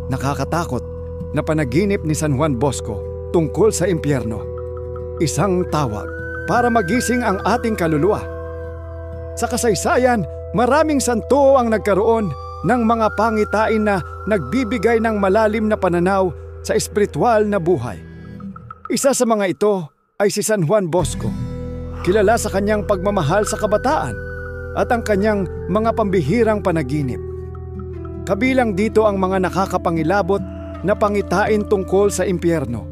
Nakakatakot na panaginip ni San Juan Bosco tungkol sa impyerno. Isang tawag para magising ang ating kaluluwa. Sa kasaysayan, maraming santo ang nagkaroon ng mga pangitain na nagbibigay ng malalim na pananaw sa espiritual na buhay. Isa sa mga ito ay si San Juan Bosco, kilala sa kanyang pagmamahal sa kabataan at ang kanyang mga pambihirang panaginip. Kabilang dito ang mga nakakapangilabot na pangitain tungkol sa impyerno,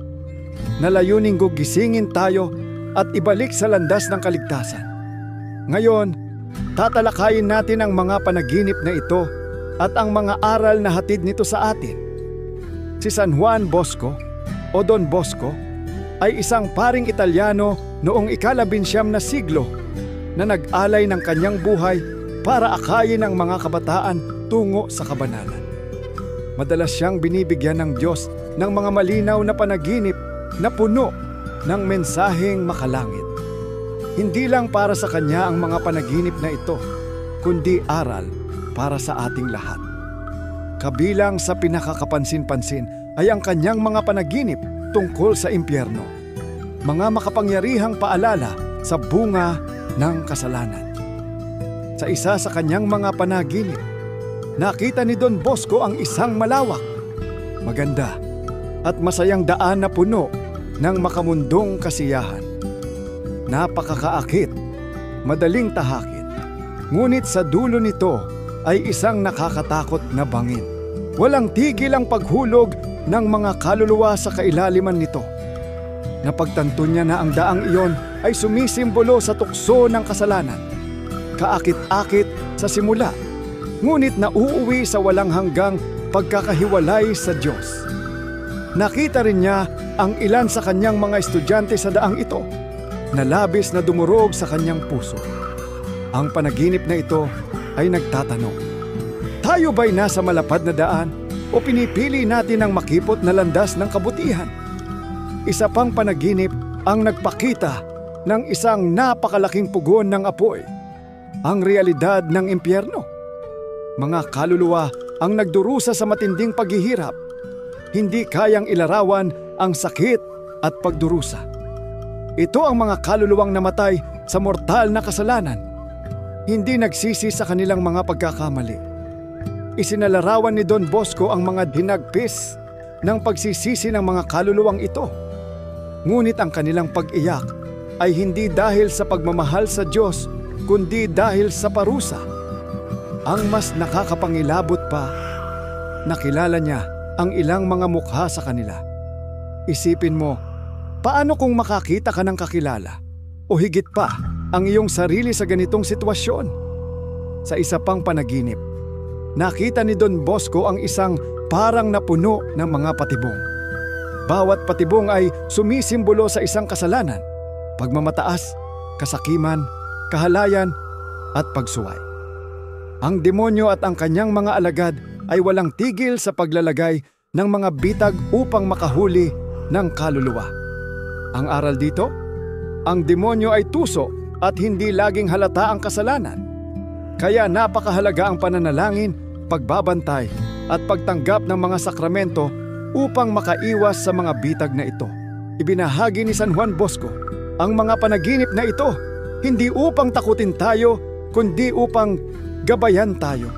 na layuning gugisingin tayo at ibalik sa landas ng kaligtasan. Ngayon, tatalakayin natin ang mga panaginip na ito at ang mga aral na hatid nito sa atin. Si San Juan Bosco o Don Bosco ay isang paring Italyano noong ika-19 na siglo na nag-alay ng kanyang buhay para akayin ang mga kabataan tungo sa kabanalan. Madalas siyang binibigyan ng Diyos ng mga malinaw na panaginip na puno ng mensaheng makalangit. Hindi lang para sa kanya ang mga panaginip na ito, kundi aral para sa ating lahat. Kabilang sa pinakakapansin-pansin ay ang kanyang mga panaginip tungkol sa impyerno, mga makapangyarihang paalala sa bunga ng kasalanan. Sa isa sa kanyang mga panaginip, nakita ni Don Bosco ang isang malawak, maganda at masayang daan na puno ng makamundong kasiyahan. Napakakaakit, madaling tahakin, ngunit sa dulo nito ay isang nakakatakot na bangin. Walang tigil ang paghulog ng mga kaluluwa sa kailaliman nito. Napagtanto niya na ang daang iyon ay sumisimbolo sa tukso ng kasalanan. Kaakit-akit sa simula, ngunit nauuwi sa walang hanggang pagkakahiwalay sa Diyos. Nakita rin niya ang ilan sa kanyang mga estudyante sa daang ito na labis na dumurog sa kanyang puso. Ang panaginip na ito ay nagtatanong, tayo ba'y nasa malapad na daan o pinipili natin ang makipot na landas ng kabutihan? Isa pang panaginip ang nagpakita ng isang napakalaking pugon ng apoy, ang realidad ng impyerno. Mga kaluluwa ang nagdurusa sa matinding paghihirap, hindi kayang ilarawan ang sakit at pagdurusa. Ito ang mga kaluluwang namatay sa mortal na kasalanan, hindi nagsisi sa kanilang mga pagkakamali. Isinalarawan ni Don Bosco ang mga dinagpis ng pagsisisi ng mga kaluluwang ito. Ngunit ang kanilang pag-iyak ay hindi dahil sa pagmamahal sa Diyos, kundi dahil sa parusa. Ang mas nakakapangilabot pa, nakilala niya ang ilang mga mukha sa kanila. Isipin mo, paano kung makakita ka ng kakilala o higit pa ang iyong sarili sa ganitong sitwasyon? Sa isa pang panaginip, nakita ni Don Bosco ang isang parang napuno ng mga patibong. Bawat patibong ay sumisimbolo sa isang kasalanan, pagmamataas, kasakiman, kahalayan at pagsuway. Ang demonyo at ang kanyang mga alagad ay walang tigil sa paglalagay ng mga bitag upang makahuli ng kaluluwa. Ang aral dito, ang demonyo ay tuso at hindi laging halata ang kasalanan. Kaya napakahalaga ang pananalangin, pagbabantay at pagtanggap ng mga sakramento upang makaiwas sa mga bitag na ito. Ibinahagi ni San Juan Bosco ang mga panaginip na ito hindi upang takutin tayo, kundi upang gabayan tayo.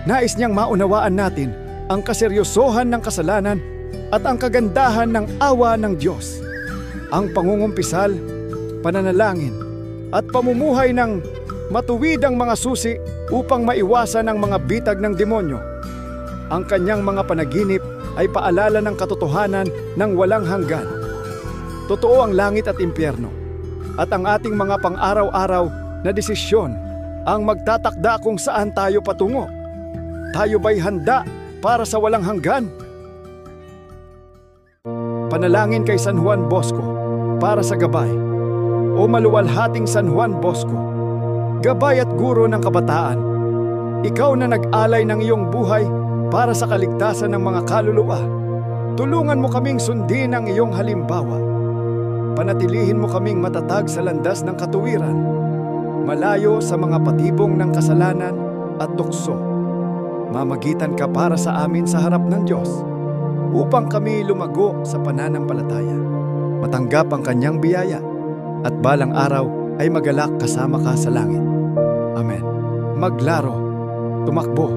Nais niyang maunawaan natin ang kaseryosohan ng kasalanan at ang kagandahan ng awa ng Diyos. Ang pangungumpisal, pananalangin at pamumuhay ng matuwidang mga susi upang maiwasan ang mga bitag ng demonyo. Ang kanyang mga panaginip ay paalala ng katotohanan ng walang hanggan. Totoo ang langit at impyerno, at ang ating mga pang-araw-araw na desisyon ang magtatakda kung saan tayo patungo. Tayo ba'y handa para sa walang hanggan? Panalangin kay San Juan Bosco para sa gabay. O maluwalhating San Juan Bosco, gabay at guro ng kabataan, ikaw na nag-alay ng iyong buhay para sa kaligtasan ng mga kaluluwa. Tulungan mo kaming sundin ang iyong halimbawa. Panatilihin mo kaming matatag sa landas ng katuwiran, malayo sa mga patibong ng kasalanan at tukso. mamagitan ka para sa amin sa harap ng Diyos, upang kami lumago sa pananampalataya, matanggap ang kanyang biyaya, at balang araw ay magalak kasama ka sa langit. Amen. Maglaro, tumakbo,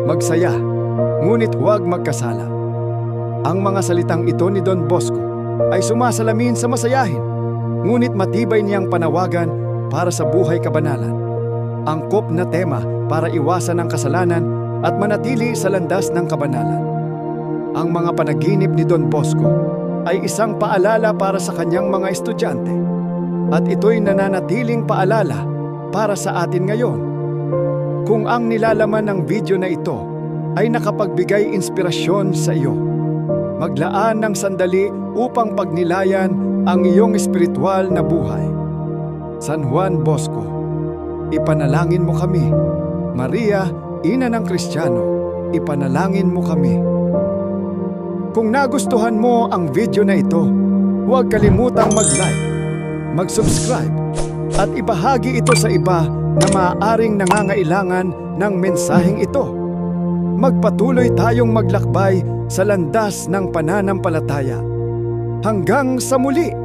magsaya, ngunit huwag magkasala. Ang mga salitang ito ni Don Bosco ay sumasalamin sa masayahin, ngunit matibay niyang panawagan para sa buhay kabanalan. Angkop na tema para iwasan ang kasalanan at manatili sa landas ng kabanalan. Ang mga panaginip ni Don Bosco ay isang paalala para sa kanyang mga estudyante, at ito'y nananatiling paalala para sa atin ngayon. Kung ang nilalaman ng video na ito ay nakapagbigay inspirasyon sa iyo, maglaan ng sandali upang pagnilayan ang iyong espiritual na buhay. San Juan Bosco, ipanalangin mo kami. Maria, Ina ng Kristiyano, ipanalangin mo kami. Kung nagustuhan mo ang video na ito, huwag kalimutang mag-like, mag-subscribe, at ibahagi ito sa iba na maaaring nangangailangan ng mensaheng ito. Magpatuloy tayong maglakbay sa landas ng pananampalataya. Hanggang sa muli!